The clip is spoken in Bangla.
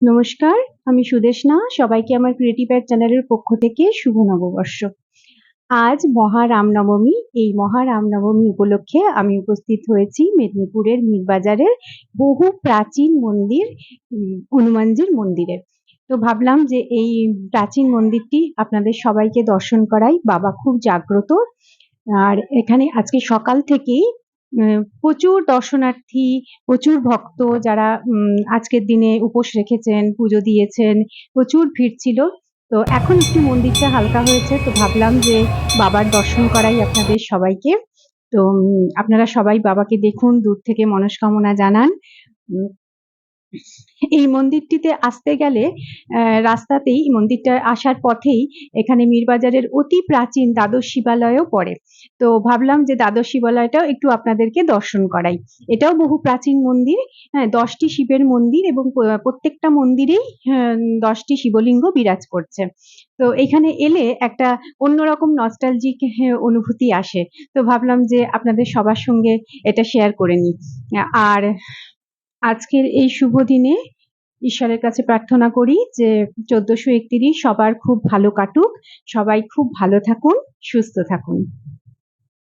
নমস্কার, আমি সুদেষ্ণা। সবাইকে আমার ক্রিয়েটিভ আর্ট চ্যানেলের পক্ষ থেকে শুভ নববর্ষ। আজ মহারামনবমী। এই মহারামনবমী উপলক্ষে আমি উপস্থিত হয়েছি মেদিনীপুরের মীরবাজারের বহু প্রাচীন মন্দির হনুমানজির মন্দিরে। তো ভাবলাম যে এই প্রাচীন মন্দিরটি আপনাদের সবাইকে দর্শন করাই। বাবা খুব জাগ্রত। আর এখানে আজকে সকাল থেকেই প্রচুর দর্শনার্থী, প্রচুর ভক্ত যারা আজকের দিনে উপোস রেখেছেন, পুজো দিয়েছেন, প্রচুর ভিড় ছিল। তো এখন একটু মন্দিরটা হালকা হয়েছে, তো ভাবলাম যে বাবার দর্শন করাই আপনাদের সবাইকে। তো আপনারা সবাই বাবাকে দেখুন, দূর থেকে মনস্কামনা জানান। উম, এই মন্দিরটিতে আসতে গেলে রাস্তাতেই, মন্দিরটা আসার পথেই এখানে মীরবাজারের অতি প্রাচীন দ্বাদশ শিবালয়ও পড়ে। তো ভাবলাম যে দ্বাদশ শিবালয়টাও একটু আপনাদেরকে দর্শন করাই। এটাও বহু প্রাচীন মন্দির। হ্যাঁ, 10টি শিবের মন্দির এবং প্রত্যেকটা মন্দিরেই 10টি শিবলিঙ্গ বিরাজ করছে। তো এখানে এলে একটা অন্যরকম নস্টালজিক অনুভূতি আসে। তো ভাবলাম যে আপনাদের সবার সঙ্গে এটা শেয়ার করে নিই। আর আজকের এই শুভ দিনে ঈশ্বরের কাছে প্রার্থনা করি যে 1431 সবার খুব ভালো কাটুক, সবাই খুব ভালো থাকুন, সুস্থ থাকুন।